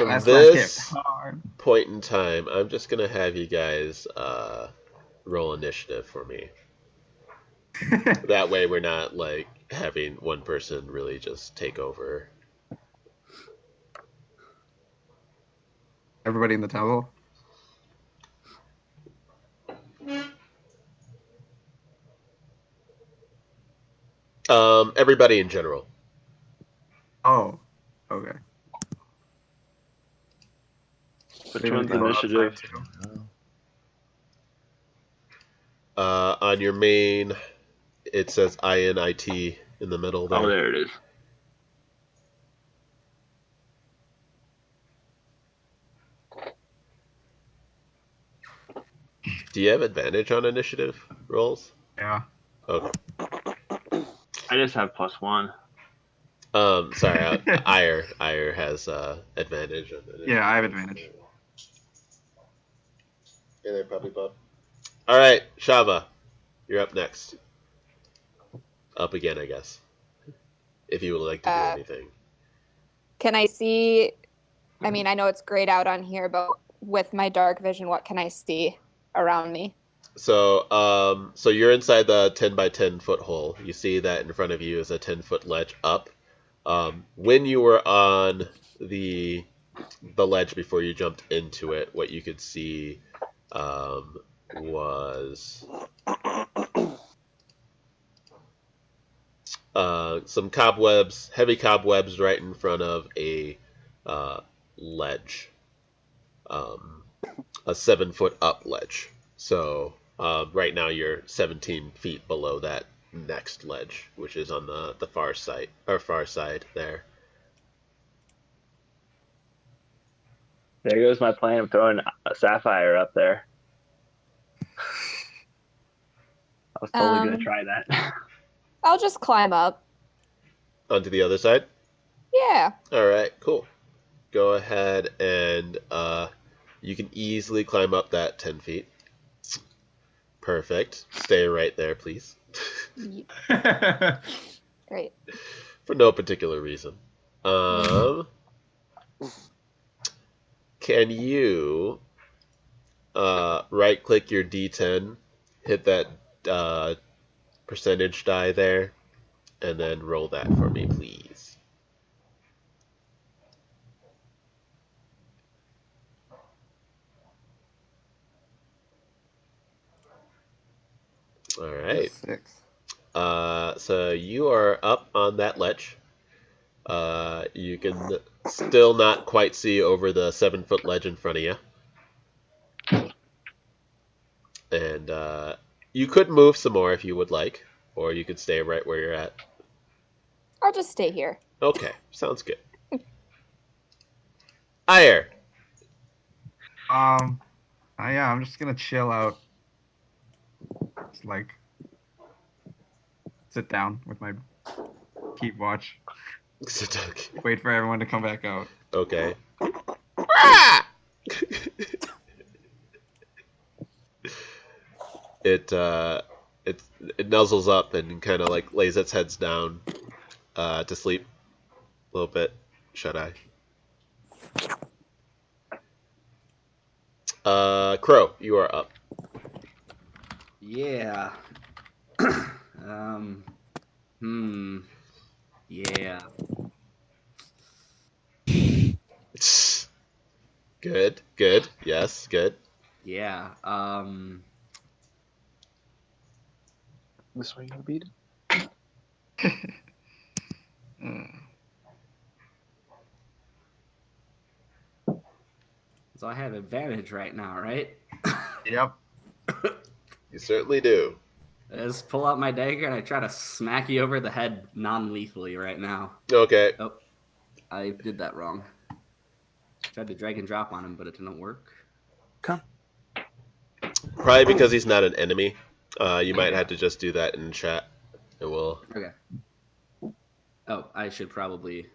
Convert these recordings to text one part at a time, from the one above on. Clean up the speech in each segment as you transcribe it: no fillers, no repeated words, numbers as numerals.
from That's why I hit this hard. point in time, I'm just gonna have you guys roll initiative for me. That way, we're not like having one person really just take over. Everybody in the temple. Everybody in general. Oh, okay. Which Leaving one's people outside, initiative? too. On your main, it says INIT in the middle there. Oh, there it is. Do you have advantage on initiative rolls? Yeah. Okay. I just have +1. Sorry, Ire has advantage on initiative. Yeah, I have advantage. Hey there, puppy pup. All right, Shava, you're up next. Up again, I guess. If you would like to do anything. Can I see? I mean, I know it's grayed out on here, but with my dark vision, what can I see around me? So, so you're inside the 10 by 10 foot hole. You see that in front of you is a 10-foot ledge up. When you were on the ledge before you jumped into it, what you could see was some cobwebs, heavy cobwebs, right in front of a ledge, a 7-foot up ledge. So right now you're 17 feet below that next ledge, which is on the far side there. There goes my plan of throwing a sapphire up there. I was totally going to try that. I'll just climb up. Onto the other side? Yeah. All right, cool. Go ahead and you can easily climb up that 10 feet. Perfect. Stay right there, please. Great. For no particular reason. Can you right-click your D10, hit that percentage die there, and then roll that for me, please? All right. 6. So you are up on that ledge. You can still not quite see over the 7-foot ledge in front of you. And you could move some more if you would like, or you could stay right where you're at. I'll just stay here. Okay, sounds good. Ire. Yeah, I'm just gonna chill out. Just like sit down with my keep watch. Wait for everyone to come back out. Okay. It nuzzles up and kind of like lays its heads down to sleep a little bit. Shut eye. Crow, you are up. Yeah. Yeah. Good. Good. Yes. Good. Yeah. This way you beat So I have advantage right now, right? Yep. You certainly do. I just pull out my dagger and I try to smack you over the head non-lethally right now. Okay. Oh, I did that wrong. Tried to drag and drop on him, but it didn't work. Come. Probably because he's not an enemy. You might have to just do that in chat. It will. Okay. Oh, I should probably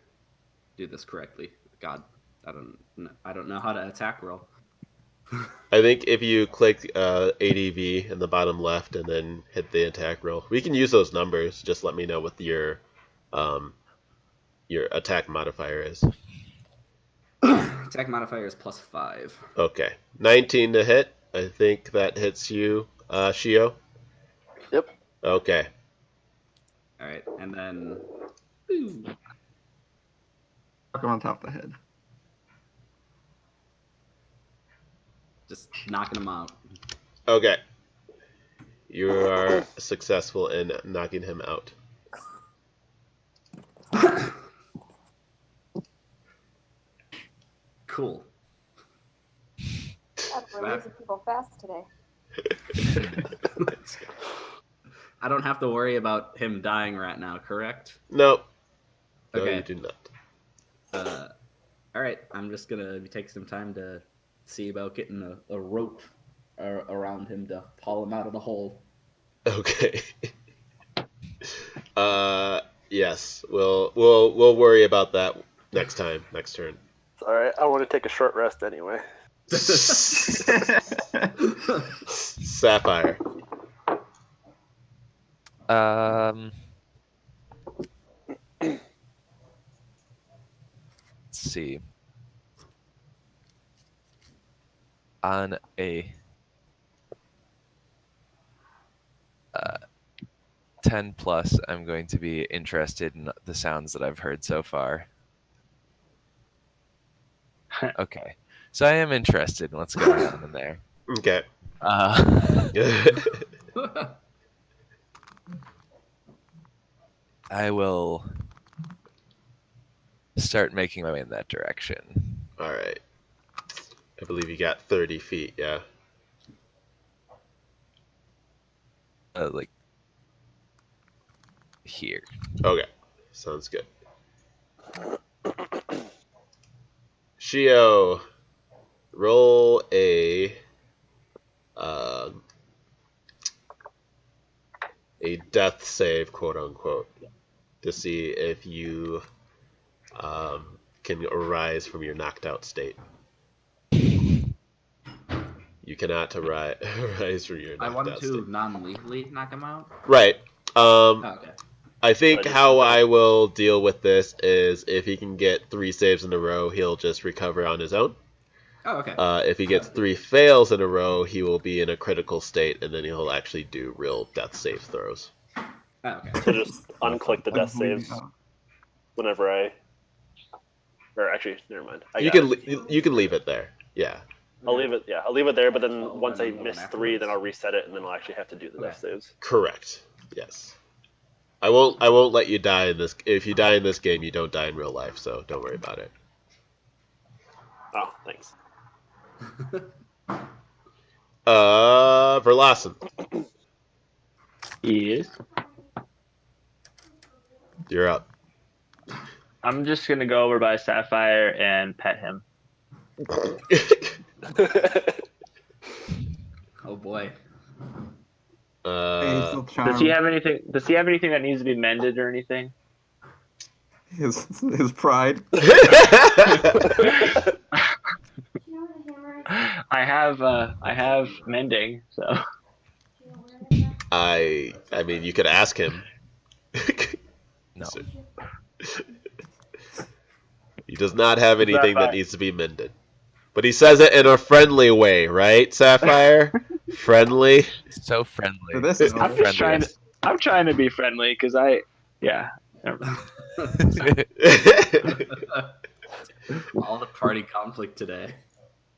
do this correctly. God, I don't know how to attack roll. I think if you click ADV in the bottom left and then hit the attack roll, we can use those numbers. Just let me know what your attack modifier is. Attack modifier is +5. Okay. 19 to hit. I think that hits you, Shio. Yep. Okay. All right, and then Fuck him on top of the head. just knocking him out. Okay. You are successful in knocking him out. Cool. God, we're losing people fast today. I don't have to worry about him dying right now, correct? Nope. No, Okay. you do not. All right, I'm just gonna take some time to see about getting a rope around him to haul him out of the hole. Okay. Yes. We'll worry about that next time, next turn. All right. I want to take a short rest anyway. Sapphire. Let's see. On a 10 plus, I'm going to be interested in the sounds that I've heard so far. Okay. So I am interested in what's going on in there. Okay. I will start making my way in that direction. All right. I believe you got 30 feet, yeah? Like here. Okay. Sounds good. Shio, roll a death save, quote unquote, to see if you can arise from your knocked out state. You cannot arise from your knocked I want out to state. non-lethally knock him out. Right. Okay. I think how I will deal with this is if he can get 3 saves in a row, he'll just recover on his own. Oh, okay. If he gets 3 fails in a row, he will be in a critical state, and then he'll actually do real death save throws. Oh, okay. So just unclick the death saves whenever I. Or actually, never mind. You can leave it there. Yeah. I'll leave it. Yeah, I'll leave it there. But then Oh, once I then miss afterwards? 3, then I'll reset it, and then I'll actually have to do the death saves. Correct. Yes. I won't let you die in this. If you die in this game, you don't die in real life, so don't worry about it. Oh, thanks. Verlassen, Yes. you're up. I'm just gonna go over by Sapphire and pet him. Oh boy. He's still Does charmed. he have anything? Does he have anything that needs to be mended or anything? His pride. I have mending, so. I mean, you could ask him. No. He does not have anything that Sapphire. needs to be mended. But he says it in a friendly way, right, Sapphire? Friendly? So friendly. For this, It's the I'm just trying to. friendliest. I'm trying to be friendly because yeah. Never mind. All the party conflict today.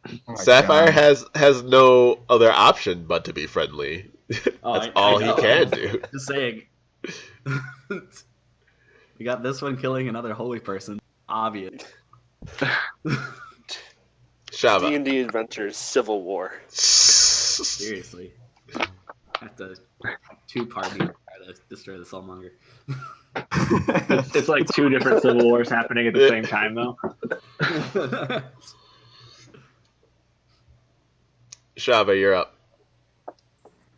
Oh my Sapphire God. has no other option but to be friendly. Oh, That's I all he know. can do. Just saying. We got this one killing another holy person. Obvious. Shava. D&D Adventures Civil War. Seriously. Have to 2 parties try to destroy the Soulmonger. It's like 2 different civil wars happening at the same time, though. Shava, you're up.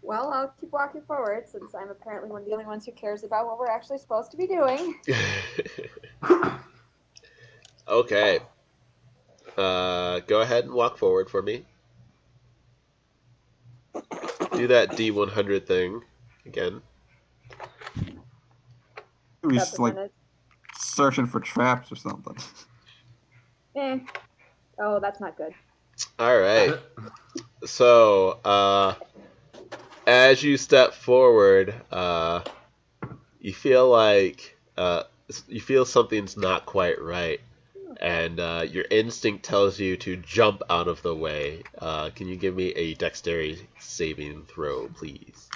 Well, I'll keep walking forward since I'm apparently one of the only ones who cares about what we're actually supposed to be doing. Okay. Go ahead and walk forward for me. Do that D100 thing again. He's like Represented. searching for traps or something. Oh, that's not good. All right. So, as you step forward, you feel like you feel something's not quite right, and your instinct tells you to jump out of the way. Can you give me a dexterity saving throw, please?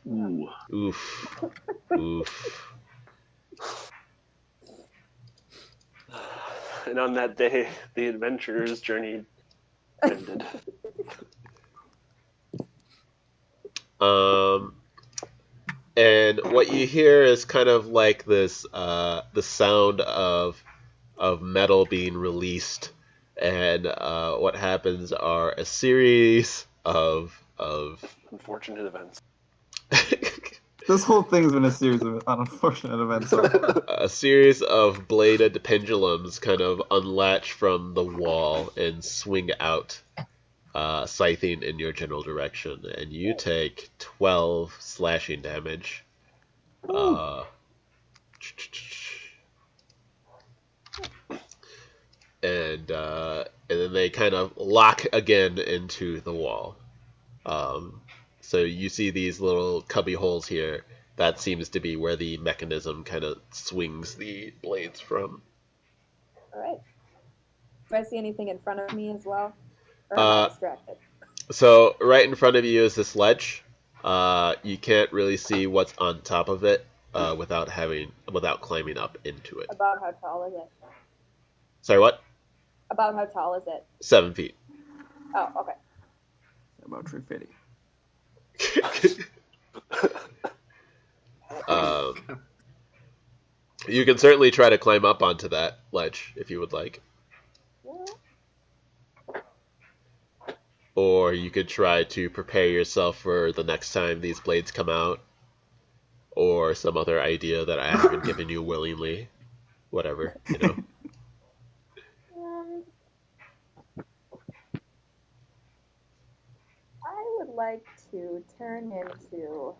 Ooh. Oof. Oof. And on that day, the adventurer's journey ended. And what you hear is kind of like this, the sound of metal being released, and what happens are a series of Unfortunate events. This whole thing's been a series of unfortunate events. a series of bladed pendulums kind of unlatch from the wall and swing out, scything in your general direction, and you take 12 slashing damage. And then they kind of lock again into the wall. So you see these little cubby holes here. That seems to be where the mechanism kind of swings the blades from. All right. Do I see anything in front of me as well? Or am I distracted? So right in front of you is this ledge. You can't really see what's on top of it without climbing up into it. About how tall is it? Sorry, what? About how tall is it? 7 feet. Oh, okay. About 350. You can certainly try to climb up onto that ledge if you would like. Yeah. Or you could try to prepare yourself for the next time these blades come out. Or some other idea that I haven't given you willingly. Whatever, you know. I would like to turn into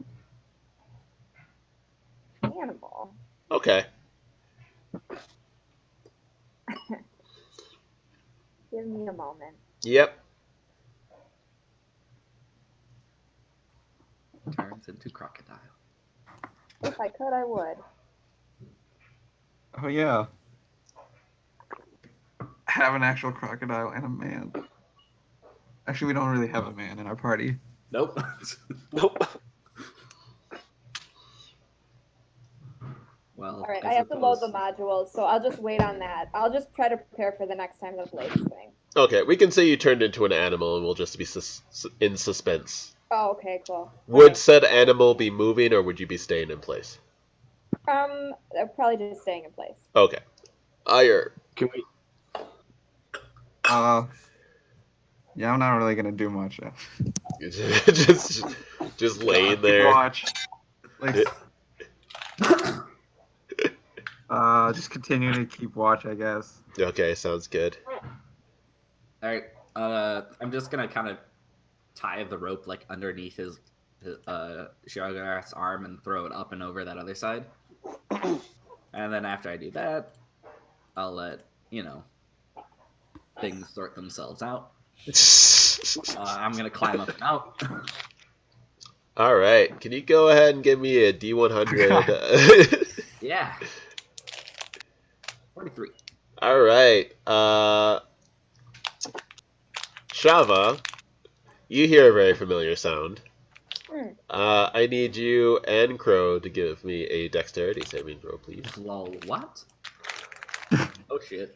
an animal. Okay. Give me a moment. Yep. Turns into crocodile. If I could, I would. Oh yeah. Have an actual crocodile and a man. Actually, we don't really have a man in our party. Nope. Nope. Well, All right, I have to load the modules, so I'll just wait on that. I'll just try to prepare for the next time the blades swing. Okay, we can say you turned into an animal and we'll just be in suspense. Oh, okay, cool. Would said animal be moving or would you be staying in place? Probably just staying in place. Okay. Ire. Can we? Yeah, I'm not really gonna do much. just laying there. Watch. Like, just continue to keep watch, I guess. Okay, sounds good. All right. I'm just gonna kind of tie the rope like underneath his Shiragar's arm and throw it up and over that other side. And then after I do that, I'll let things sort themselves out. I'm gonna climb up and out. All right. Can you go ahead and give me a D100? Yeah. 43. All right. Shava, you hear a very familiar sound. I need you and Crow to give me a dexterity saving throw, please. Lol, what? Oh shit.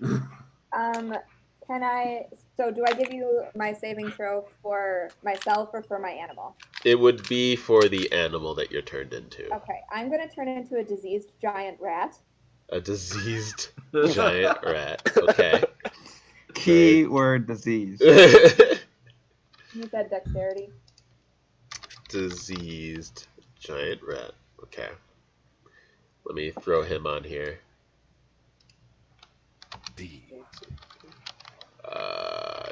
Can I? So, do I give you my saving throw for myself or for my animal? It would be for the animal that you're turned into. Okay, I'm gonna turn into a diseased giant rat. A diseased giant rat. Okay. Keyword disease. You said dexterity. Diseased giant rat. Okay. Let me throw him on here.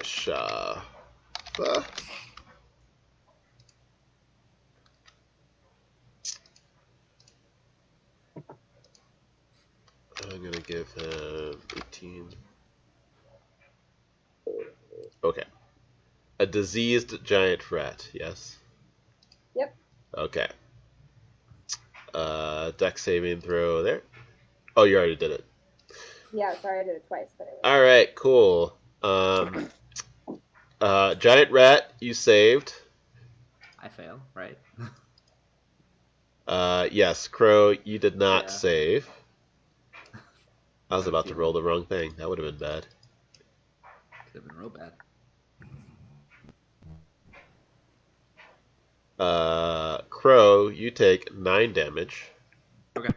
Shava. give him 18. Okay. A diseased giant rat, yes? Yep. Okay. Dex saving throw there. Oh, you already did it. Yeah, sorry I did it twice, but Alright, cool. Giant rat, you saved. I fail, right? Yes, Crow, you did not Yeah. save. I was Got a about to feeling. roll the wrong thing. That would have been bad. Could have been real bad. Crow, you take 9 damage. Okay.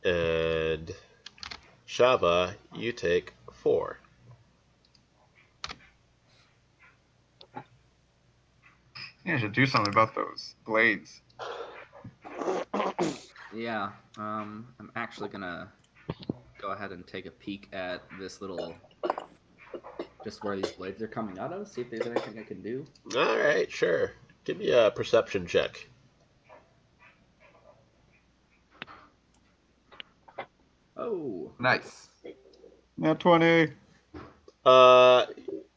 And Shava, you take 4. Yeah, I should do something about those blades. Yeah. I'm actually gonna go ahead and take a peek at this little, just where these blades are coming out of. See if there's anything I can do. Alright, sure. Give me a perception check. Oh. Nice. Nat 20.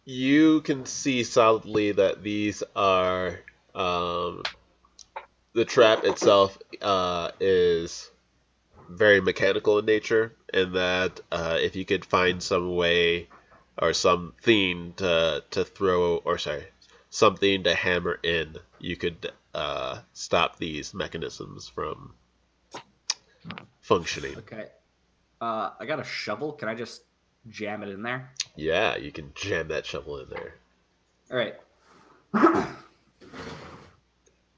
You can see solidly that these are, the trap itself, is very mechanical in nature, and that if you could find some way or something to throw, or sorry, something to hammer in, you could stop these mechanisms from functioning. Okay. I got a shovel. Can I just jam it in there? Yeah, you can jam that shovel in there. All right.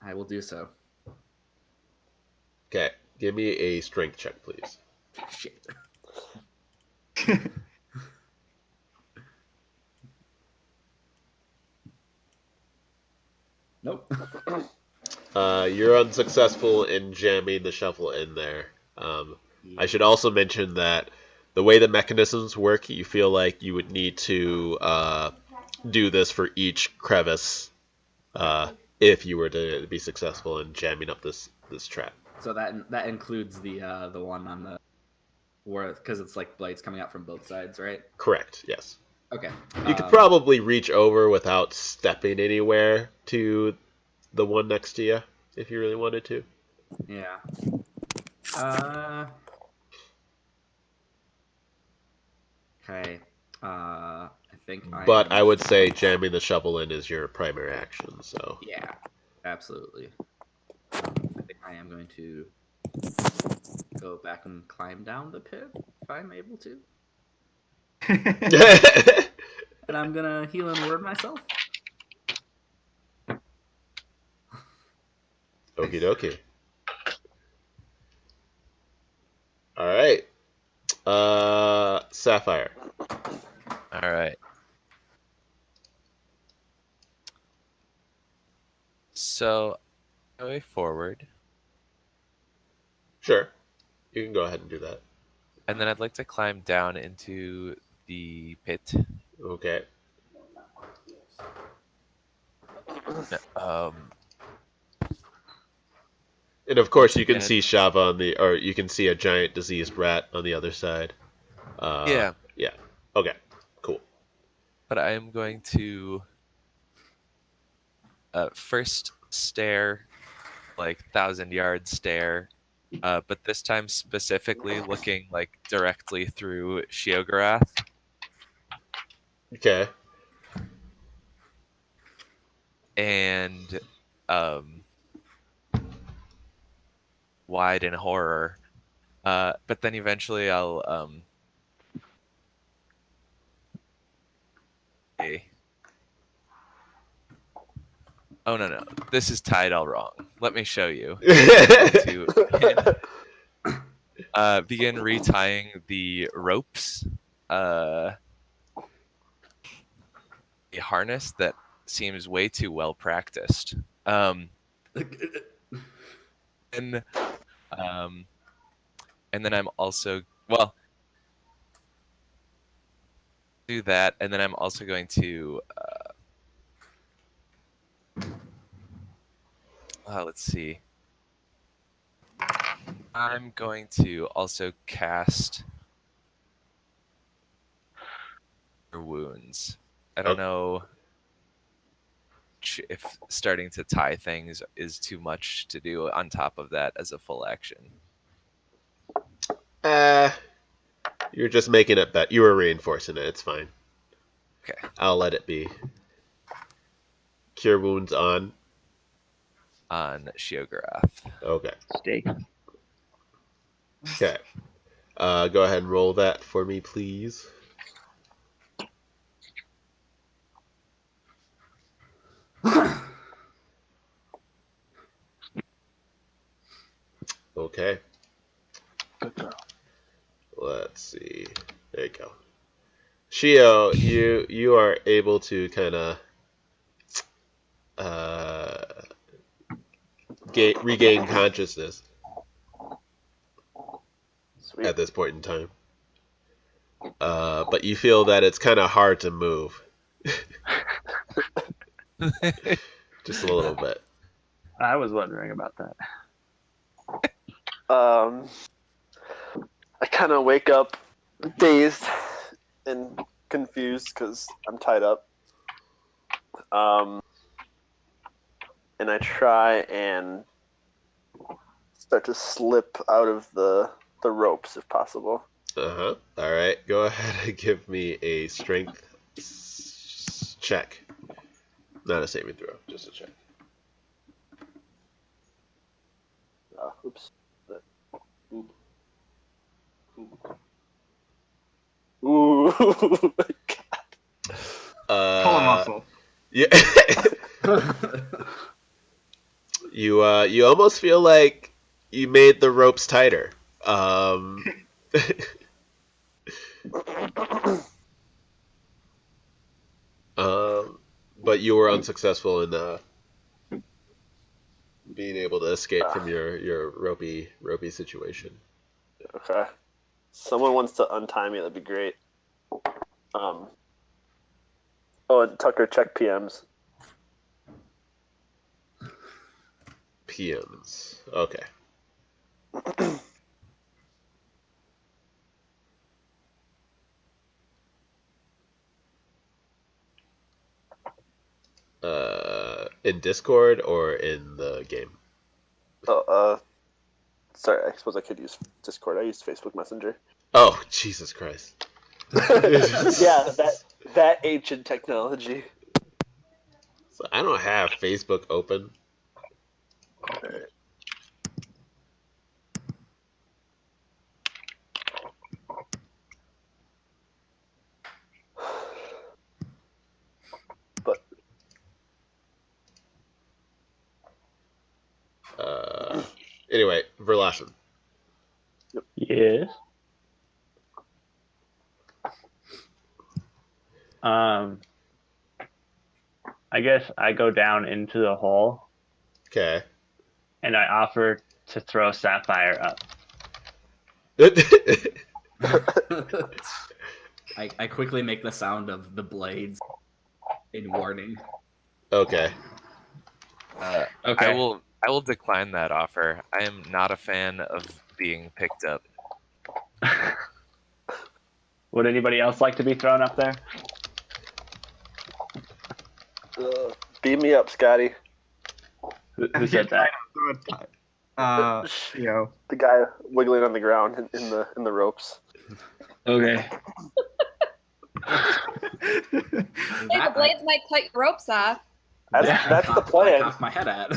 I will do so. Okay, give me a strength check, please. Shit. Nope. You're unsuccessful in jamming the shovel in there. I should also mention that the way the mechanisms work, you feel like you would need to do this for each crevice if you were to be successful in jamming up this trap. So that includes the one on the where, because it's like blades coming out from both sides, right? Correct. Yes. Okay. You could probably reach over without stepping anywhere to the one next to you if you really wanted to. Yeah. Okay. I think But I would say jamming the shovel in is your primary action. So yeah, absolutely. I think I am going to go back and climb down the pit if I'm able to, and I'm gonna heal and word myself. Okie dokie. All right. Sapphire. All right. So, way forward, Sure. You can go ahead and do that. and then I'd like to climb down into the pit. Okay. Um, And of course, Once you can again- see Shava or you can see a giant diseased rat on the other side. Yeah. Yeah. Okay. Cool. but I am going to first stare, like 1,000-yard stare, but this time specifically looking like directly through Sheogorath. Okay. And wide in horror. But then eventually I'll oh no, this is tied all wrong. Let me show you. to begin retying the ropes. A harness that seems way too well practiced. And then I'm also do that, and then I'm also going to let's see. I'm going to also cast Wounds. I don't know if starting to tie things is too much to do on top of that as a full action. You're just making it better. You were reinforcing it. It's fine. Okay. I'll let it be. Cure Wounds on Sheogorath. Okay. Steak. Okay. Go ahead and roll that for me, please. Okay. Good girl. Let's see. There you go. Shio, you are able to kind of regain consciousness Sweet. at this point in time. But you feel that it's kind of hard to move. Just a little bit. I was wondering about that. I kind of wake up dazed and confused because I'm tied up. And I try and start to slip out of the ropes if possible. All right. Go ahead and give me a strength check. Not a saving throw, just a check. Oops. Ooh. Pull a muscle. Yeah. You almost feel like you made the ropes tighter. But you were unsuccessful in being able to escape from your ropey situation. Okay. Someone wants to untie me, that'd be great. Oh, and Tucker, check PMs. PMs. Okay. In Discord or in the game? Sorry, I suppose I could use Discord. I use Facebook Messenger. Oh, Jesus Christ. Yeah, that ancient technology. So I don't have Facebook open. But anyway, Verlassen. Yes. I guess I go down into the hole. Okay. And I offer to throw Sapphire up. I quickly make the sound of the blades in warning. Okay. Okay. I will decline that offer. I am not a fan of being picked up. Would anybody else like to be thrown up there? beam me up, Scotty. Who said that? Yo. The guy wiggling on the ground in the ropes. Okay. Hey, the blades might cut your ropes off. That's the plan. I cocked my head at.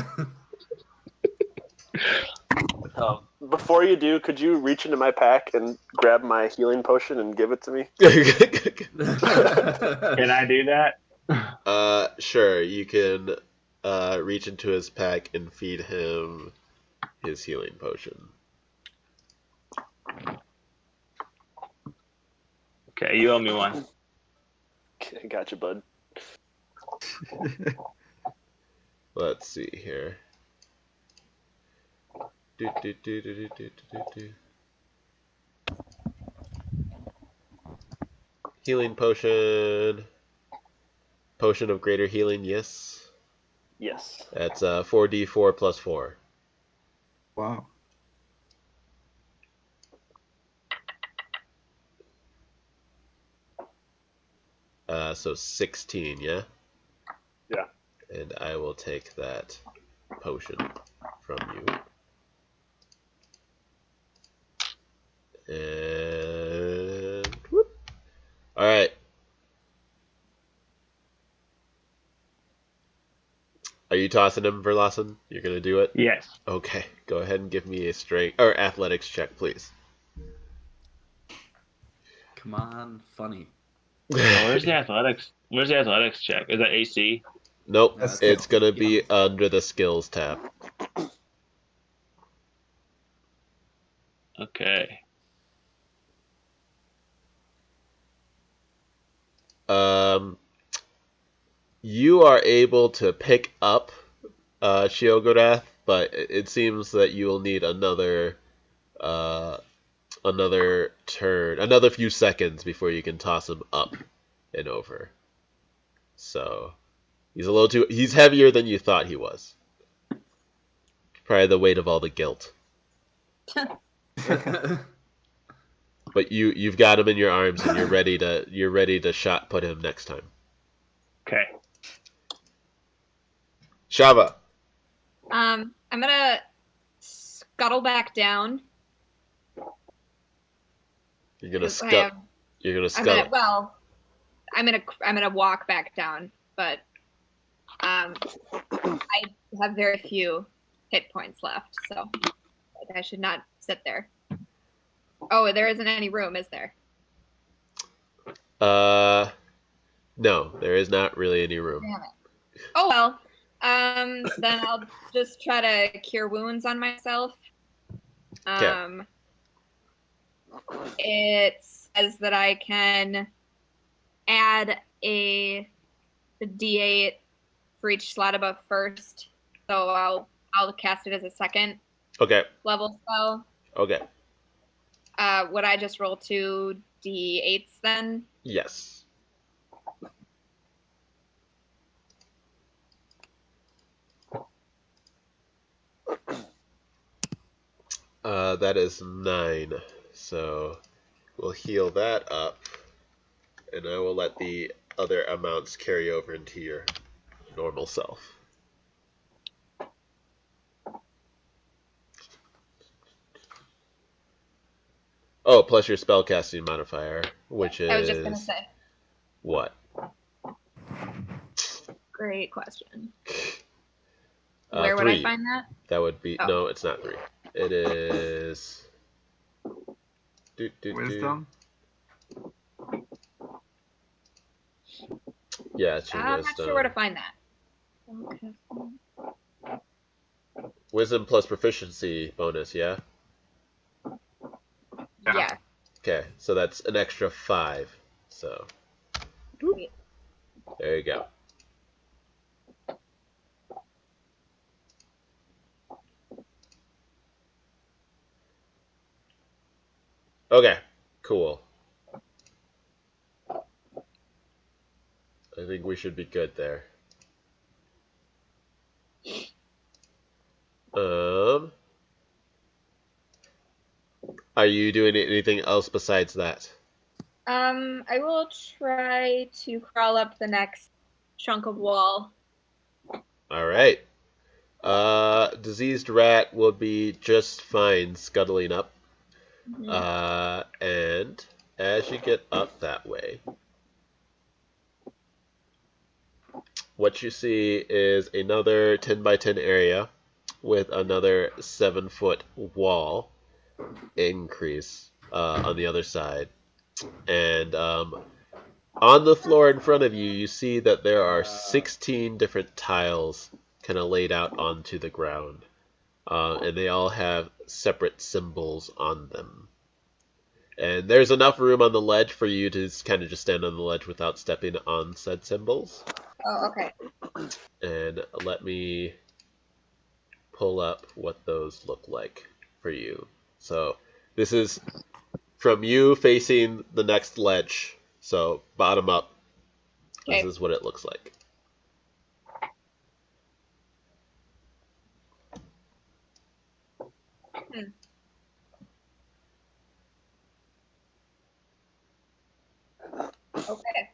Before you do, could you reach into my pack and grab my healing potion and give it to me? Can I do that? Sure. You can reach into his pack and feed him his healing potion. Okay, you owe me one. Okay, gotcha, bud. Let's see here. Healing potion. Potion of greater healing, yes. Yes. That's 4d4 plus 4. Wow. So 16, yeah? Yeah. And I will take that potion from you. And whoop. All right. Are you tossing him, Verlassen? You're gonna do it? Yes. Okay. Go ahead and give me a strength or athletics check, please. Come on, funny. Oh, where's the athletics? Where's the athletics check? Is that AC? Nope. That's It's skills. gonna Yeah. be under the skills tab. Okay. You are able to pick up Sheogorath, but it seems that you will need another turn, another few seconds before you can toss him up and over. So he's heavier than you thought he was. Probably the weight of all the guilt. But you've got him in your arms and you're ready to shot put him next time. Okay. Shava. I'm gonna scuttle back down. You're gonna 'Cause I have- You're gonna I'm scuttle. I'm gonna walk back down, but I have very few hit points left, so I should not sit there. Oh, there isn't any room, is there? No, there is not really any room. Damn it. Oh well. Then I'll just try to cure wounds on myself. It says that I can add a D8 for each slot above first, so I'll cast it as a second Okay. level spell. Okay. Would I just roll 2 D8s then? Yes. That is 9. So we'll heal that up, and I will let the other amounts carry over into your normal self. Oh, plus your spellcasting modifier, which is... I was just gonna say. What? Great question. Where would 3. I find that? That would be... Oh. No, it's not 3. It is... Wisdom? Yeah, it's your I'm wisdom. not sure where to find that. Okay. Wisdom plus proficiency bonus, yeah? Yeah. Okay, so that's an extra 5. So, Wait. there you go. Okay, cool. I think we should be good there. Are you doing anything else besides that? I will try to crawl up the next chunk of wall. All right. Diseased rat will be just fine scuttling up. And as you get up that way, what you see is another 10 by 10 area with another 7-foot wall increase on the other side. And on the floor in front of you, you see that there are 16 different tiles kind of laid out onto the ground. And they all have separate symbols on them. And there's enough room on the ledge for you to kind of just stand on the ledge without stepping on said symbols. Oh, okay. And let me pull up what those look like for you. So this is from you facing the next ledge. So bottom up, Okay. this is what it looks like. Okay.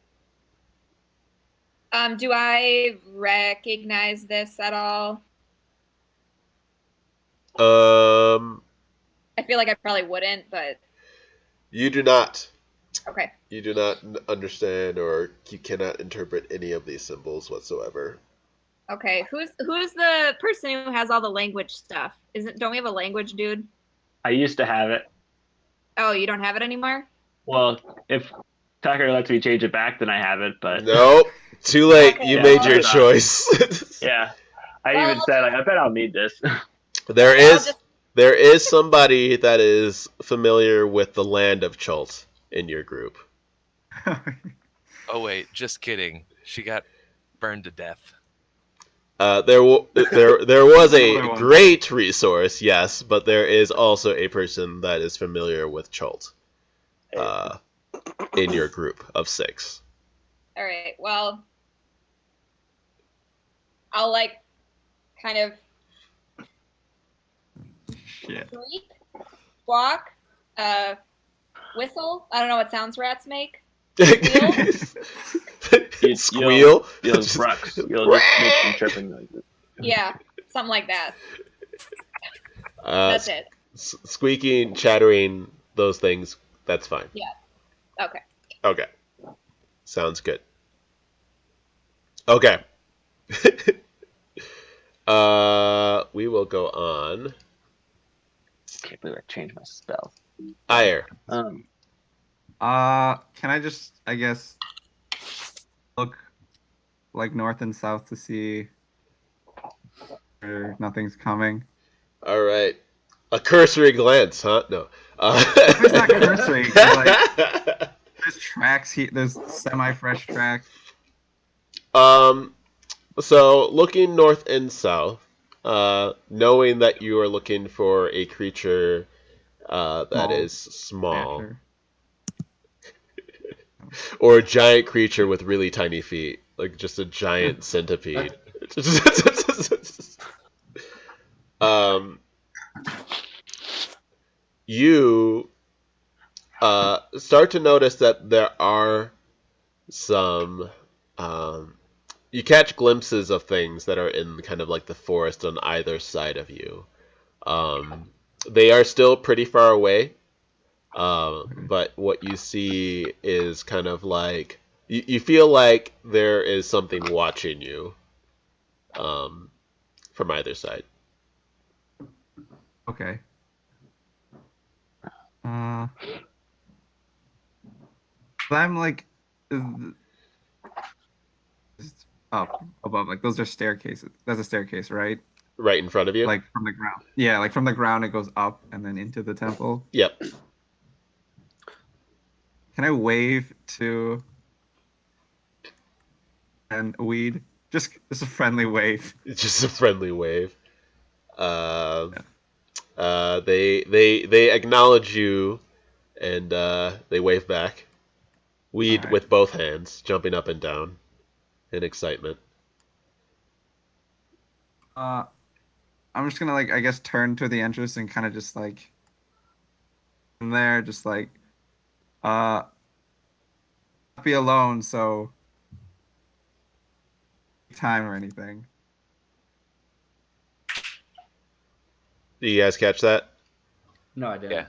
Do I recognize this at all? I feel like I probably wouldn't, but You do not. okay. You do not understand, or you cannot interpret any of these symbols whatsoever. Okay, who's the person who has all the language stuff? Don't we have a language dude? I used to have it. Oh, you don't have it anymore? Well, if Tucker lets me change it back, then I have it. But No, too late. Okay, You Yeah, made well, your it's not. choice. yeah, I Well, even said like, I bet I'll need this. There okay, I'll is just there is somebody that is familiar with the land of Chult in your group. Oh wait, just kidding. She got burned to death. There was That's what I a want. great resource, yes, but there is also a person that is familiar with Chult in your group of 6. all right. Well, I'll like kind of Shit. creep, walk, whistle. I don't know what sounds rats make. Squeal. You'll Brux. You'll just make some chirping noises. Yeah, something like that. Uh, That's it. Squeaking, chattering, those things. That's fine. Yeah. Okay. Okay. Sounds good. Okay. We will go on. Can't believe I changed my spell. Ire. Um, Can I just, I guess, look like north and south to see where nothing's coming? All right. A cursory glance, huh? No. It's not cursory. 'Cause, like, there's tracks here. There's semi-fresh tracks. So looking north and south, knowing that you are looking for a creature that Small is small, stature. or a giant creature with really tiny feet, like just a giant centipede. um, you start to notice that there are some. You catch glimpses of things that are in kind of like the forest on either side of you. They are still pretty far away, but what you see is kind of like you feel like there is something watching you from either side. Okay. But I'm like, just up above. Like those are staircases. That's a staircase, right? Right in front of you? Like from the ground. Yeah, like from the ground it goes up and then into the temple. Yep. Can I wave to and weed? Just a friendly wave. It's just a friendly wave. They acknowledge you and they wave back. Weed Alright. with both hands, jumping up and down in excitement. I'm just gonna like I guess turn to the entrance and kind of just like from there, just like not be alone, so time or anything. Do you guys catch that? No, I didn't. Yeah.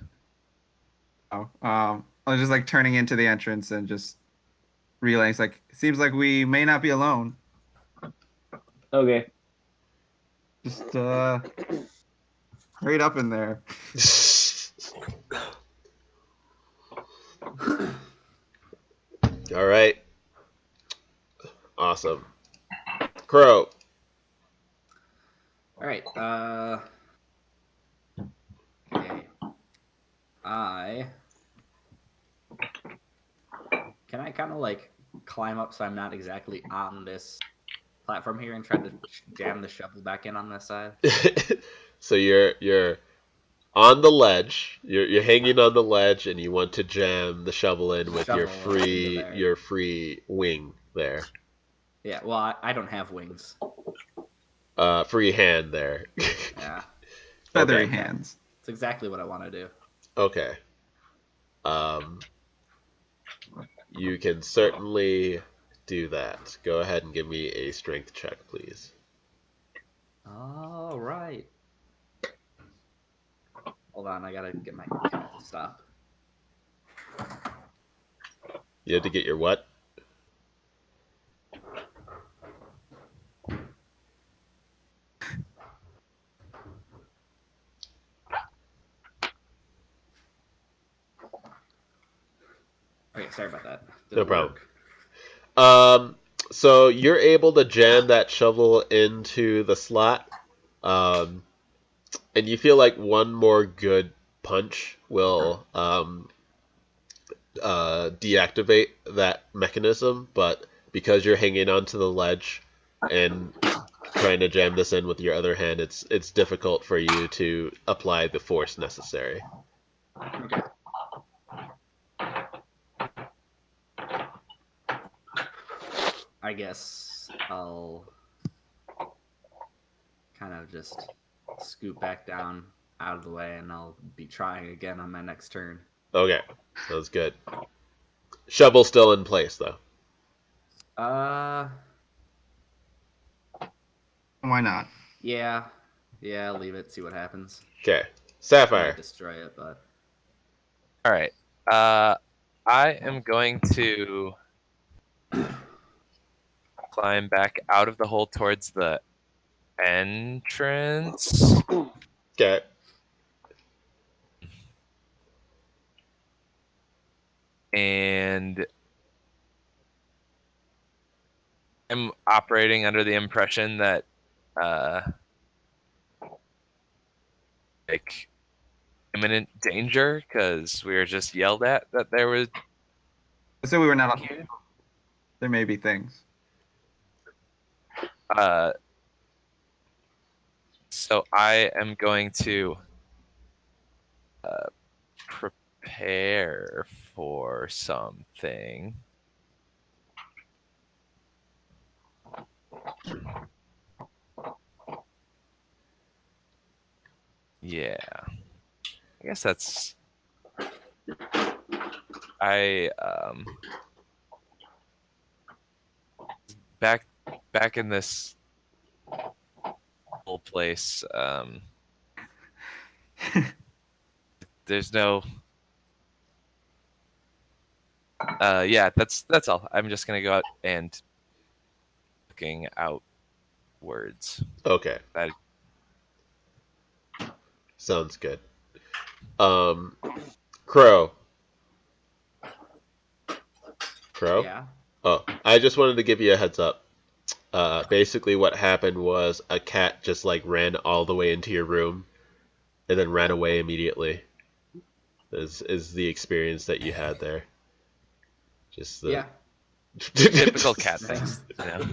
Oh, I was just like turning into the entrance and just realizing it's like it seems like we may not be alone. okay. Just hurry up in there. All right. Awesome. Crow. All right. Okay. Can I kind of like climb up so I'm not exactly on this platform here and try to jam the shovel back in on this side? So you're on the ledge. You're hanging on the ledge, and you want to jam the shovel in with Shovel into there. your free wing there. Yeah. Well, I don't have wings. Free hand there. Yeah. Feathery Okay. hands. It's exactly what I want to do. Okay. You can certainly do that. Go ahead and give me a strength check, please. All right. Hold on, I gotta get my cat to stop. You have to get your what? Okay, sorry about that. Did No it problem. work? So you're able to jam that shovel into the slot, and you feel like one more good punch will deactivate that mechanism, but because you're hanging onto the ledge and trying to jam this in with your other hand, it's difficult for you to apply the force necessary. Okay. I guess I'll kind of just scoot back down out of the way, and I'll be trying again on my next turn. Okay, sounds good. Shovel still in place though. Why not? Yeah, I'll leave it. See what happens. Okay, I Sapphire. might destroy it, but All right. I am going to climb back out of the hole towards the entrance. Okay. And I'm operating under the impression that like imminent danger because we were just yelled at that there was So we were not on. There may be things. so I am going to prepare for something. Yeah. I guess that's back in this whole place, there's no yeah, that's all. I'm just gonna go out and looking outwards. Okay. That Sounds good. Crow. Crow? yeah. Oh, I just wanted to give you a heads up. Basically what happened was a cat just like ran all the way into your room and then ran away immediately. Is the experience that you had there. Just the Yeah. typical cat things, you know.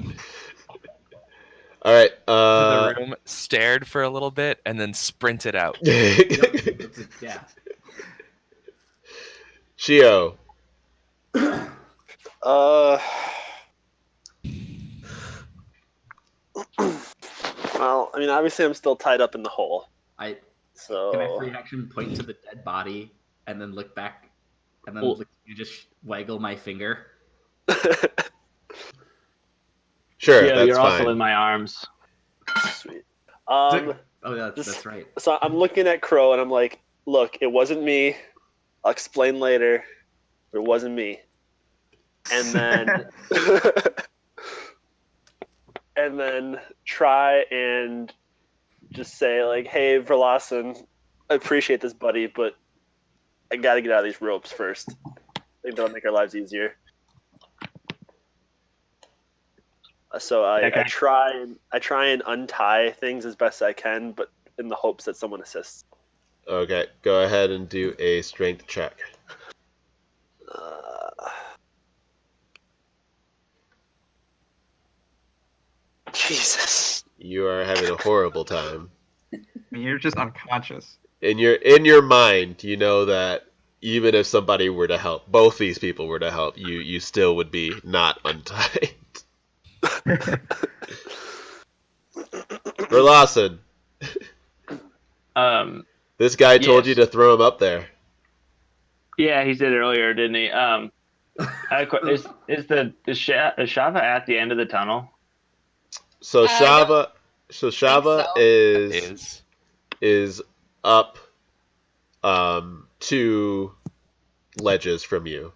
All right. The room, stared for a little bit, and then sprinted out. Yeah. Shio. Well, I mean, obviously, I'm still tied up in the hole. Can I So free action point to the dead body and then look back and then Well- you just waggle my finger? Sure, yeah, that's you're fine. also in my arms. sweet. Oh yeah, this- that's right. So I'm looking at Crow and I'm like, look, it wasn't me. I'll explain later. It wasn't me. And then and then try and just say like, hey, Verlassen, I appreciate this, buddy, but I gotta get out of these ropes first. I think that'll make our lives easier. So I Okay. try and untie things as best I can, but in the hopes that someone assists. Okay, go ahead and do a strength check. Jesus. You are having a horrible time. I mean, you're just unconscious. In your mind, you know that even if somebody were to help, both these people were to help, you still would be not untied. Verlassen, this guy told Yes. you to throw him up there. Yeah, he did earlier, didn't he? Is Shava at the end of the tunnel? So I don't Shava so. is up 2 ledges from you.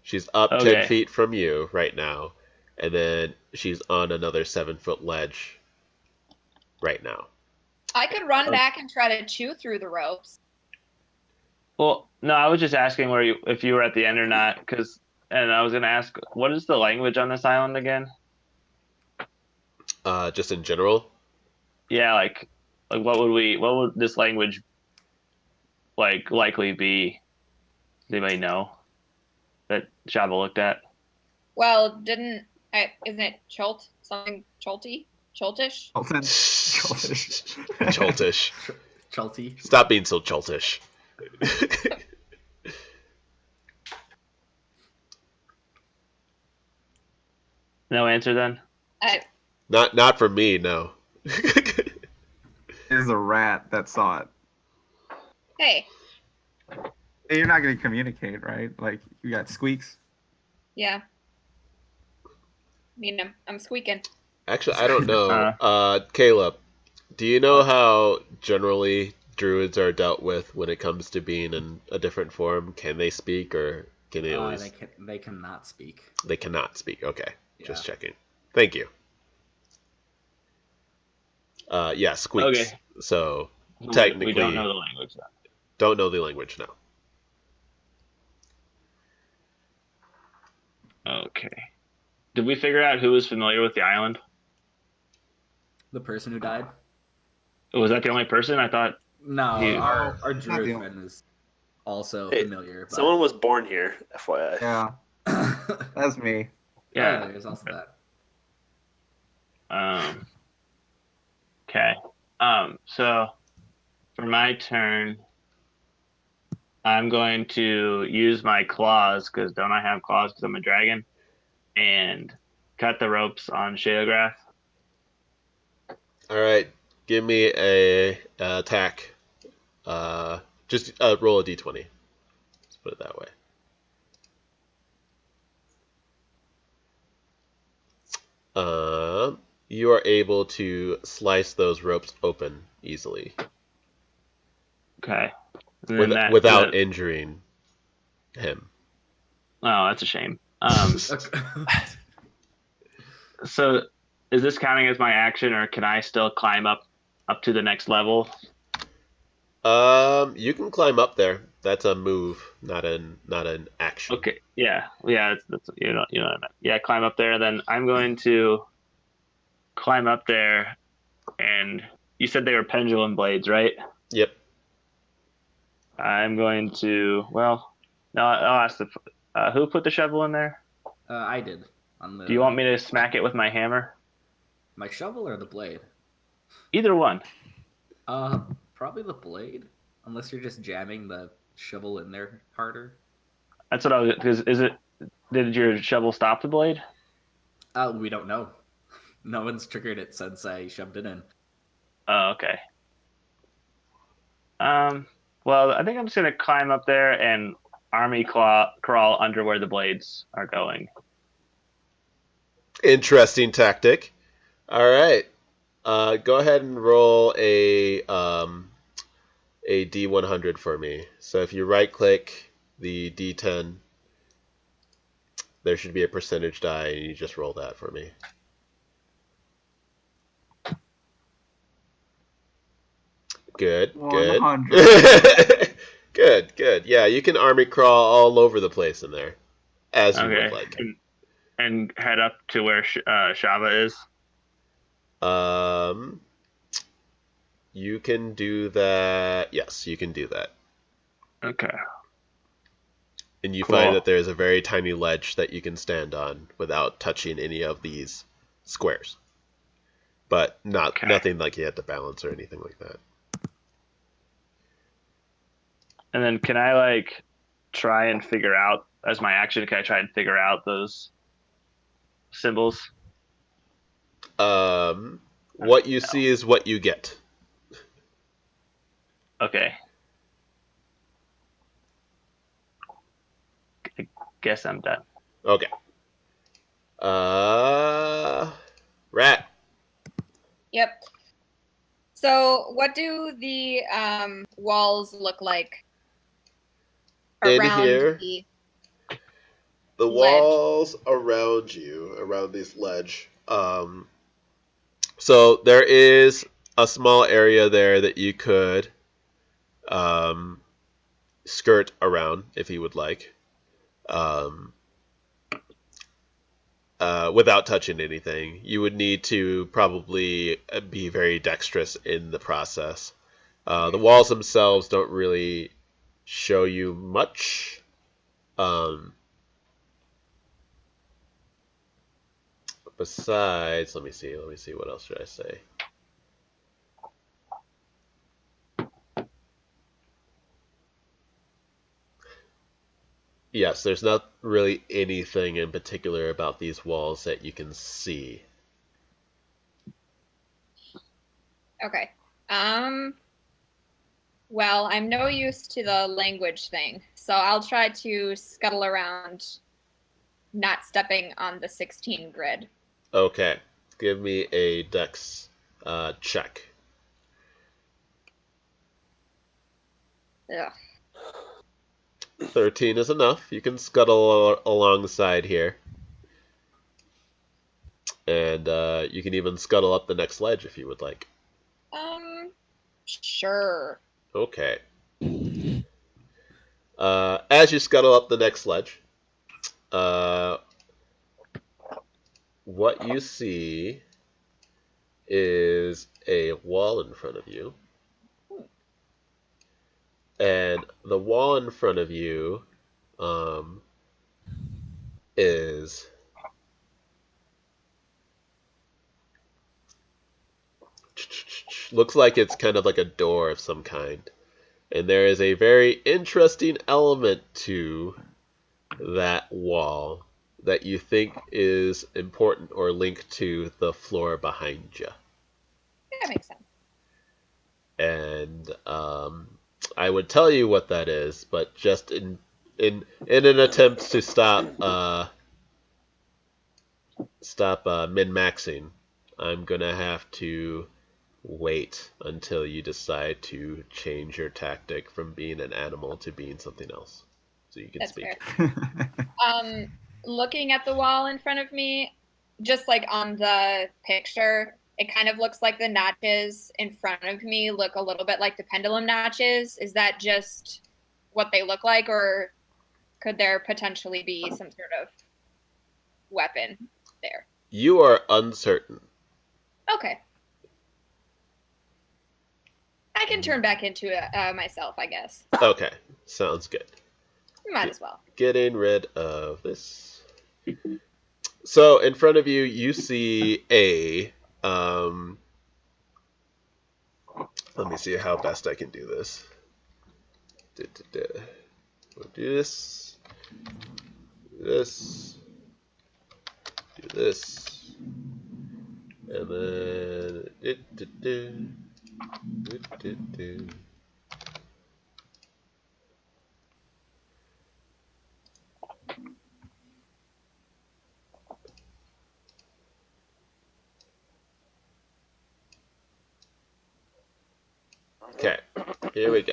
She's up 10 Okay. feet from you right now, and then she's on another 7-foot ledge right now. I could run back and try to chew through the ropes. Well, no, I was just asking if you were at the end or not, and I was gonna ask, what is the language on this island again? Just in general. Yeah, like what would this language likely be? Does anybody know that Shaba looked at? Well, isn't it something Choltish? Colton. Coltish. Choltish. Chulty. Stop being so choltish. No answer then. Not for me, no. There's a rat that saw it. Hey, You're not gonna communicate, right? Like you got squeaks. yeah. I mean, I'm squeaking. Actually, I don't know. Caleb, do you know how generally druids are dealt with when it comes to being in a different form? Can they speak, or can they always? They cannot speak. They cannot speak. Okay, just Yeah. checking. Thank you. Yeah, squeaks. Okay. So We technically, don't know the language then. don't know the language now. Okay. Did we figure out who was familiar with the island? The person who died? Was that the only person? I thought. No, our not the druid only- friend is also Hey, familiar. But... Someone was born here, FYI. Yeah, that's me. Yeah. there's also that. Okay. So for my turn, I'm going to use my claws, because don't I have claws because I'm a dragon, and cut the ropes on Sheograph. All right, give me a attack. Just roll a d20. Let's put it that way. You are able to slice those ropes open easily Okay. And then without injuring him. Oh, that's a shame. So is this counting as my action, or can I still climb up to the next level? You can climb up there. That's a move, not an action. Okay. Yeah. That's you know what I meant. Yeah, climb up there. Then I'm going to climb up there, and you said they were pendulum blades, right? Yep. I'm going to. Well, no. I'll ask who put the shovel in there. I did. Do you want me to smack it with my hammer? My shovel or the blade? Either one. Probably the blade, unless you're just jamming the shovel in there harder. That's what I was. Because did your shovel stop the blade? We don't know. No one's triggered it since I shoved it in. Oh, okay. Well, I think I'm just gonna climb up there and army crawl under where the blades are going. Interesting tactic. All right. Go ahead and roll a D100 for me. So if you right click the D10, there should be a percentage die, and you just roll that for me. Good. 100. Good. Yeah, you can army crawl all over the place in there, as you would like. And head up to where Shava is. You can do that. Yes, you can do that. Okay. And you Cool. find that there's a very tiny ledge that you can stand on without touching any of these squares. But nothing like you had to balance or anything like that. And then can I try and figure out, as my action, can I try and figure out those symbols? What you see is what you get. Okay. I guess I'm done. Okay. Rat. Yep. So, what do the walls look like In around here, the the ledge? walls around you, around this ledge. So there is a small area there that you could um, skirt around if you would like, um, without touching anything. You would need to probably be very dexterous in the process. The walls themselves don't really show you much. Besides, let me see. What else should I say? Yes, there's not really anything in particular about these walls that you can see. Okay. Well, I'm no use to the language thing, so I'll try to scuttle around, not stepping on the 16 grid. Okay, give me a dex check. Ugh. 13 is enough. You can scuttle along the side here. And you can even scuttle up the next ledge if you would like. Sure. Okay. As you scuttle up the next ledge, what you see is a wall in front of you. And the wall in front of you is looks like it's kind of like a door of some kind. And there is a very interesting element to that wall that you think is important or linked to the floor behind you. That makes sense. And I would tell you what that is, but just in an attempt to stop min-maxing, I'm gonna have to wait until you decide to change your tactic from being an animal to being something else, so you can That's speak. fair. Looking at the wall in front of me, just like on the picture, it kind of looks like the notches in front of me look a little bit like the pendulum notches. Is that just what they look like, or could there potentially be some sort of weapon there? You are uncertain. Okay. I can turn back into myself, I guess. Okay, sounds good. Might as well. Getting rid of this. So in front of you, you see a. Let me see how best I can do this. We'll do this. Do this. Do this. And then. Okay, here we go.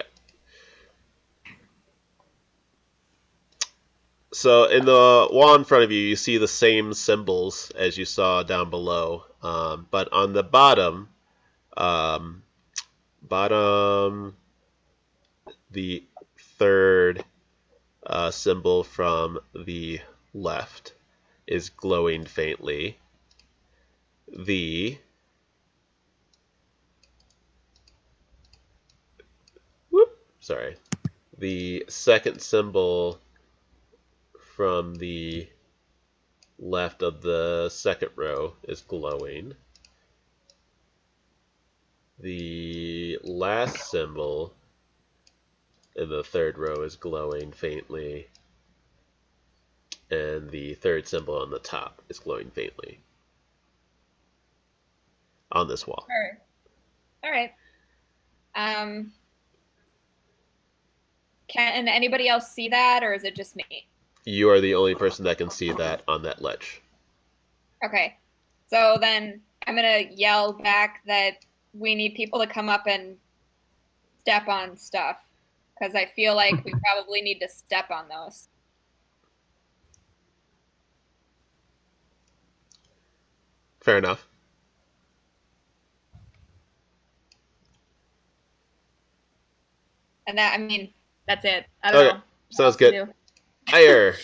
So in the wall in front of you, you see the same symbols as you saw down below, but on the bottom, the third symbol from the left is glowing faintly. The the second symbol from the left of the second row is glowing. The last symbol in the third row is glowing faintly. And the third symbol on the top is glowing faintly. On this wall. All right. Can anybody else see that, or is it just me? you are the only person that can see that on that ledge. Okay. So then I'm gonna yell back that we need people to come up and step on stuff because I feel like we probably need to step on those. Fair enough. And that, I mean, that's it. I don't Okay, know. What sounds else to good. do. Ire.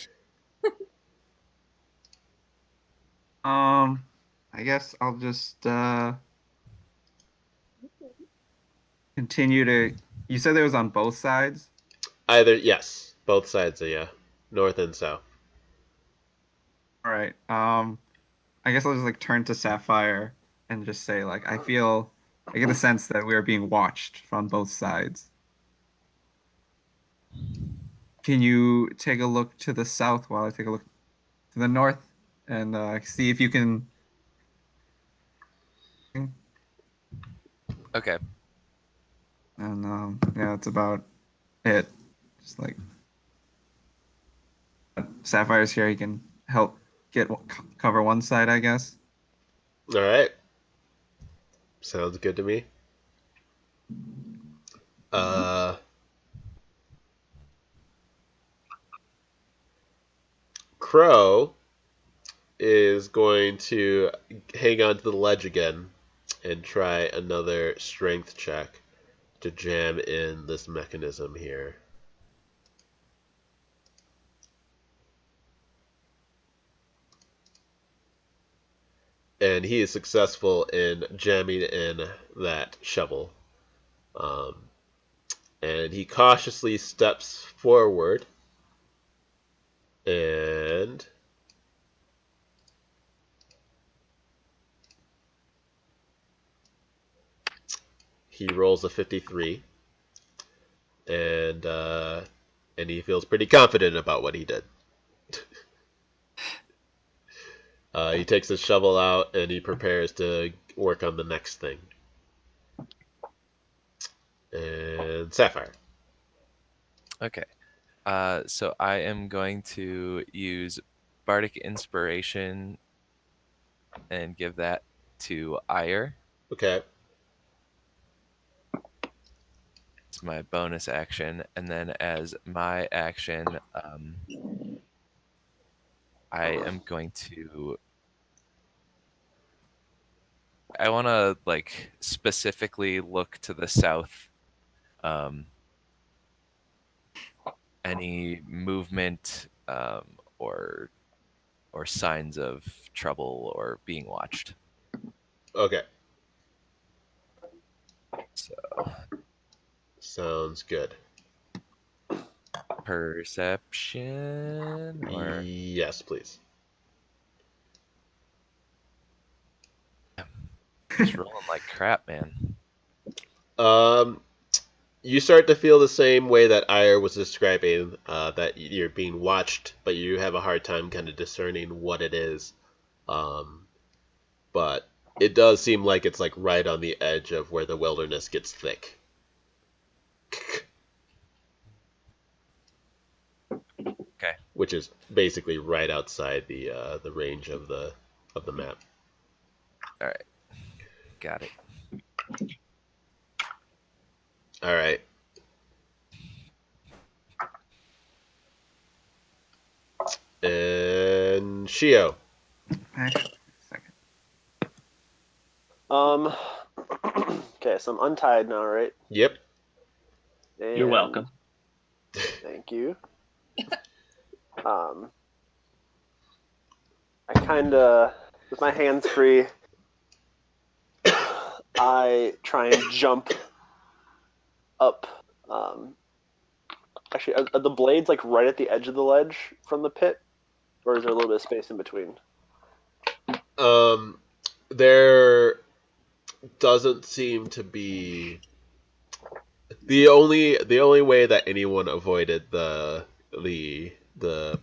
I guess I'll just continue to. You said it was on both sides. Either, yes, both sides, yeah, north and south. All right. I guess I'll just like turn to Sapphire and just say like I get the sense that we are being watched from both sides. Can you take a look to the south while I take a look to the north and see if you can? Okay. And yeah, that's about it. Just like Sapphire's here, he can help cover one side, I guess. All right. Sounds good to me. Crow is going to hang on to the ledge again and try another strength check to jam in this mechanism here. And he is successful in jamming in that shovel. And he cautiously steps forward and he rolls a 53 and he feels pretty confident about what he did. He takes his shovel out and he prepares to work on the next thing. And Sapphire. Okay. So I am going to use Bardic Inspiration and give that to Ire. Okay. It's my bonus action. And then as my action, I am going to... I want to like specifically look to the south. Any movement or signs of trouble or being watched. Okay. So Sounds good. perception or Yes, please. just rolling like crap, man. You start to feel the same way that Ire was describing, that you're being watched, but you have a hard time kind of discerning what it is. But it does seem like it's like right on the edge of where the wilderness gets thick. Okay. Which is basically right outside the range of the map. All right. Got it. All right. And Shio. Actually, second. Okay, so I'm untied now, right? Yep. You're welcome. Thank you. I kind of, with my hands free, I try and jump up. Actually, are the blades like right at the edge of the ledge from the pit, or is there a little bit of space in between? There doesn't seem to be the only way that anyone avoided the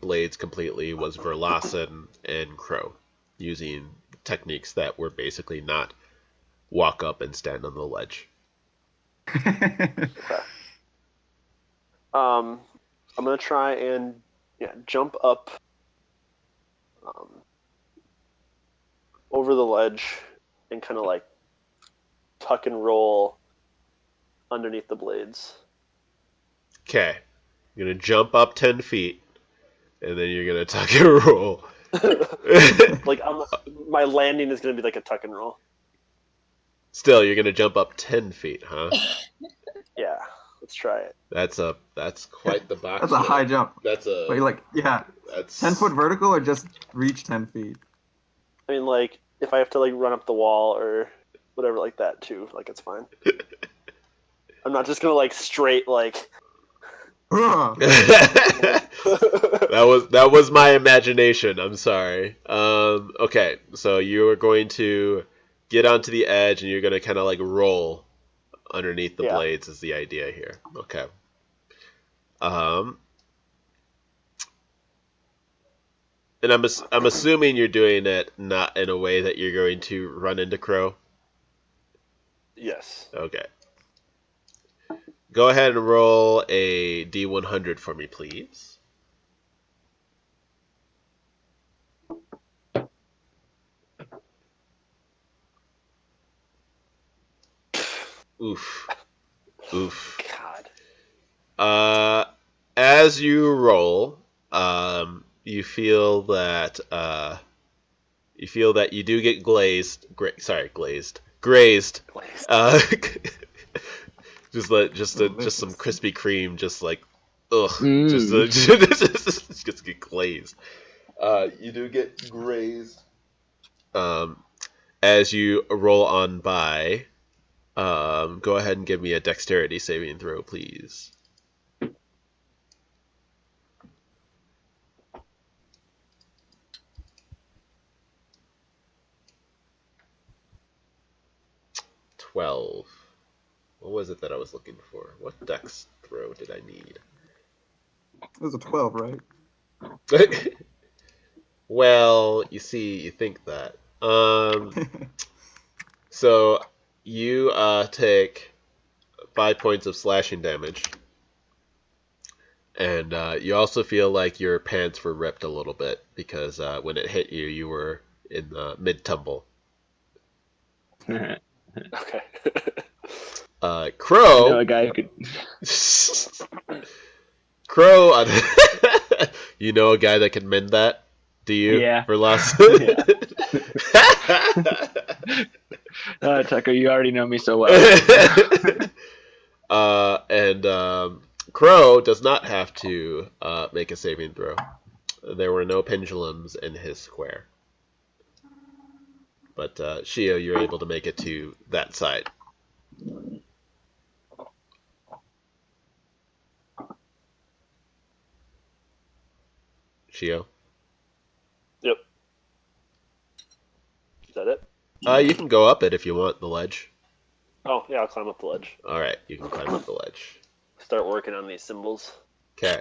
blades completely was Verlassen and Crow, using techniques that were basically not walk up and stand on the ledge. Okay. I'm gonna try and jump up over the ledge and kind of like tuck and roll underneath the blades. Okay. You're going to jump up 10 feet, and then you're going to tuck and roll. Like my landing is going to be like a tuck and roll. Still, you're going to jump up 10 feet, huh? Yeah, let's try it. That's quite the box. That's a high jump. That's a... Wait, like, yeah. That's 10-foot vertical or just reach 10 feet? I mean, like, if I have to, like, run up the wall or whatever like that, too, like, it's fine. I'm not just going to, like, straight, like... that was my imagination. I'm sorry. Okay, so you are going to get onto the edge, and you're going to kind of, like, roll underneath the blades is the idea here. Okay. And I'm assuming you're doing it not in a way that you're going to run into Crow. Yes. Okay. Go ahead and roll a D100 for me, please. Oof. Oof. God. As you roll, you feel that you do get grazed. Just some Krispy Kreme, just like, ugh, just get glazed. You do get grazed. As you roll on by, go ahead and give me a dexterity saving throw, please. What was it that I was looking for? What dex throw did I need? It was a 12, right? Well, you see, you think that. So you take 5 points of slashing damage, and you also feel like your pants were ripped a little bit because when it hit you, you were in the mid-tumble. Okay. Crow. You know a guy who could. Crow. You know a guy that can mend that? Do you? Yeah. For last. Yeah. Tucker, you already know me so well. And Crow does not have to make a saving throw. There were no pendulums in his square. But Shio, you're able to make it to that side. Shio? Yep. Is that it? You can go up it if you want, the ledge. Oh, yeah, I'll climb up the ledge. Alright, you can climb up the ledge. Start working on these symbols. Okay.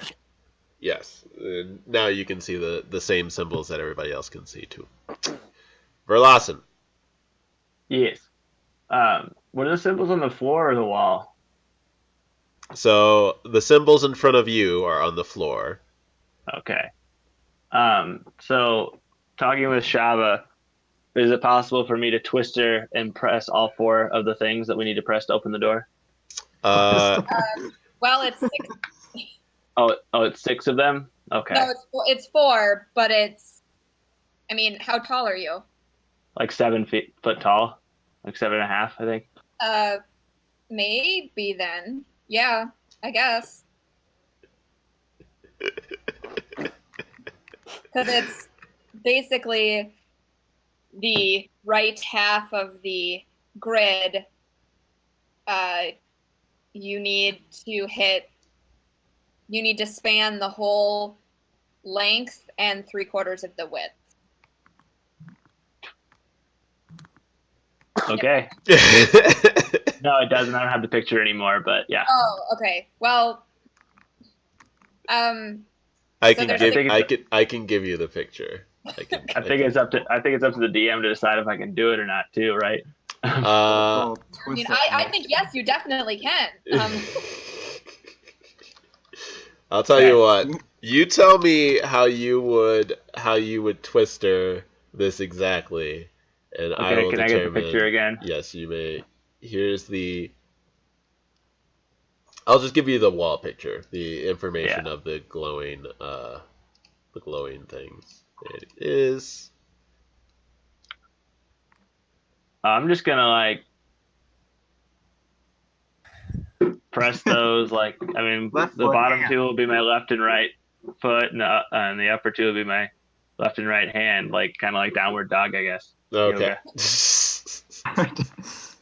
Yes. Now you can see the same symbols that everybody else can see, too. Verlassen. Yes. What are the symbols on the floor or the wall? So the symbols in front of you are on the floor. Okay. So talking with Shaba, is it possible for me to twist her and press all 4 of the things that we need to press to open the door? Well, it's 6. Oh, it's 6 of them? Okay. No, it's 4, but it's. I mean, how tall are you? Like 7 foot tall, like 7.5, I think. Maybe then. Yeah, I guess. Because it's basically the right half of the grid. You need to span the whole length and 3/4 of the width. Okay. No, it doesn't. I don't have the picture anymore, but yeah. Oh, okay. Well, I So can give you the picture. I think it's up to the DM to decide if I can do it or not too, right? I mean, I think yes, you definitely can. I'll tell you what. You tell me how you would twister this exactly, and I Okay, will can I get the determine. picture again? Yes, you may. Here's the. I'll just give you the wall picture, the Yeah. information of the glowing things. It is. I'm just gonna like press those. Like, I mean, Left the foot. bottom Yeah. two will be my left and right foot, and the upper two will be my left and right hand, like kind of like downward dog, I guess. Okay. Yoga.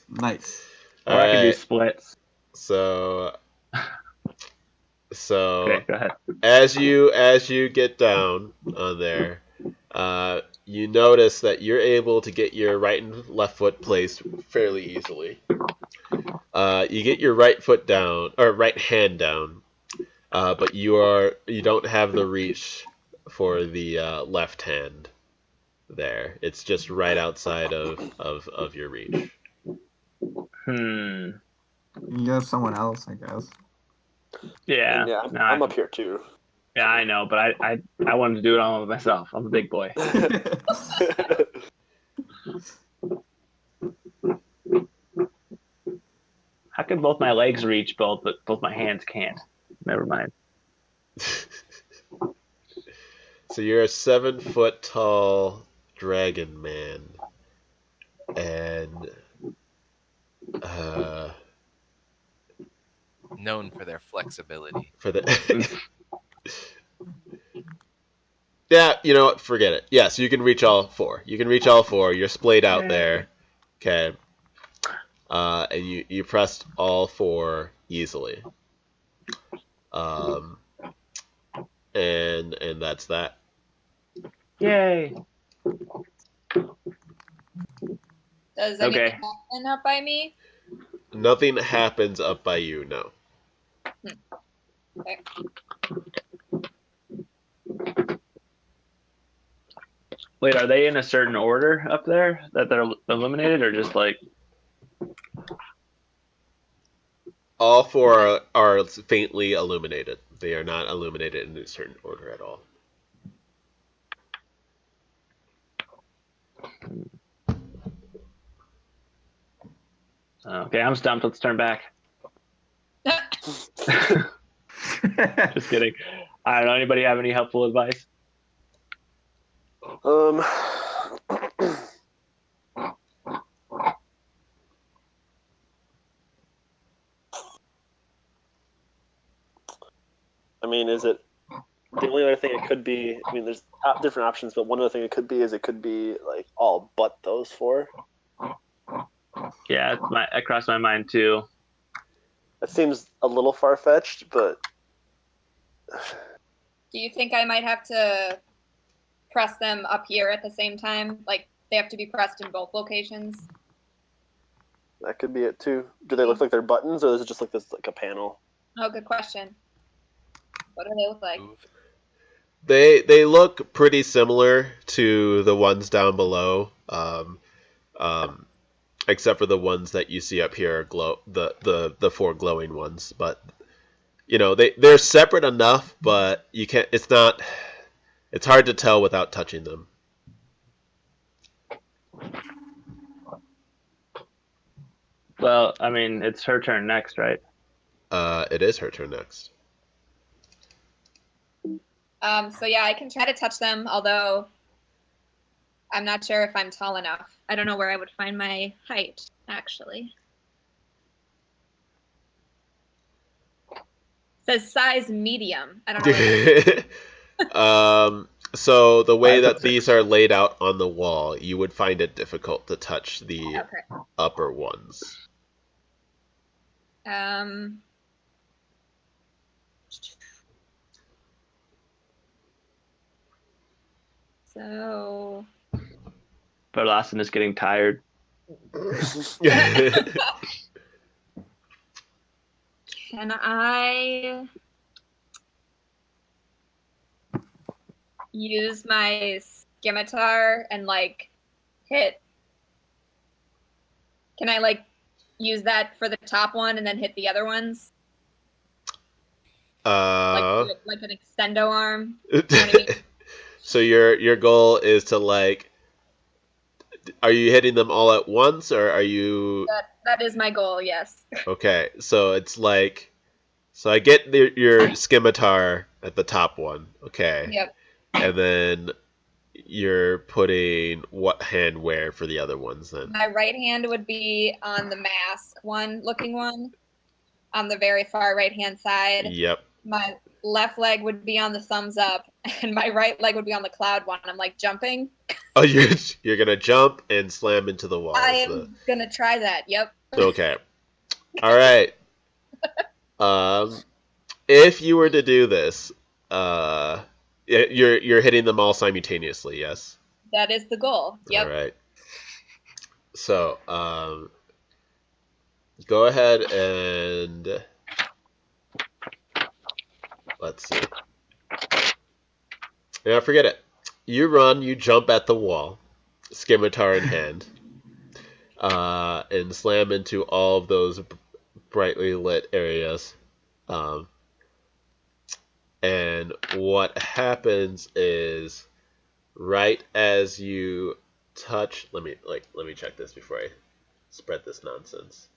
Nice. Or I could do Alright, splits. so Okay, go ahead. as you get down on there, you notice that you're able to get your right and left foot placed fairly easily. You get your right foot down or right hand down, but you don't have the reach for the left hand there. It's just right outside of your reach. Hmm. You have someone else, I guess. Yeah. And yeah, No, I'm up here too. yeah, I know, but I wanted to do it all myself. I'm a big boy. How can both my legs reach both, but both my hands can't? Never mind. So you're a 7 foot tall dragon man, and Known for their flexibility. for the yeah, you know what? Forget it. Yes, you can reach all four. You can reach all four. You're splayed out there. Okay. And you pressed all four easily. Um, and that's that. Yay! Does Okay. anything happen up by me? Nothing happens up by you, no. Okay. Wait, are they in a certain order up there that they're illuminated, or just like? All four are faintly illuminated. They are not illuminated in a certain order at all. Okay, I'm stumped. Let's turn back. Just kidding. I don't know. Anybody have any helpful advice? Um, I mean, is it the only other thing it could be? I mean, there's different options, but one other thing it could be is it could be like all but those four. Yeah, it crossed my mind too. That seems a little far fetched, but Do you think I might have to press them up here at the same time? Like they have to be pressed in both locations? that could be it too. Do they look like they're buttons, or is it just like this, like a panel? Oh, good question. What do they look like? They look pretty similar to the ones down below, except for the ones that you see up here are the four glowing ones. But you know they're separate enough, but you can't. It's not. It's hard to tell without touching them. Well, I mean, it's her turn next, right? It is her turn next. So yeah, I can try to touch them, although I'm not sure if I'm tall enough. I don't know where I would find my height, actually. It says size medium. I don't know what that So the way 5'6". that these are laid out on the wall, you would find it difficult to touch the Okay. upper ones. So But Lawson is getting tired. can I use my scimitar and like hit? Can I like use that for the top one and then hit the other ones? Uh, like an extendo arm. You know what I mean? so your goal is to like, are you hitting them all at once, or are you? That is my goal. Yes. Okay, so it's like, so I get your scimitar at the top one, okay, Yep. and then you're putting what hand where for the other ones then? My right hand would be on the mask looking one, on the very far right hand side. Yep. My left leg would be on the thumbs up, and my right leg would be on the cloud one. I'm like jumping. Oh, you're gonna jump and slam into the wall. I am gonna try that. Yep. Okay. All right. If you were to do this, you're hitting them all simultaneously. Yes. That is the goal. Yep. All right. So, go ahead and let's see. Yeah, forget it. You run, you jump at the wall, scimitar in hand, and slam into all of those brightly lit areas. And what happens is, right as you touch, let me check this before I spread this nonsense.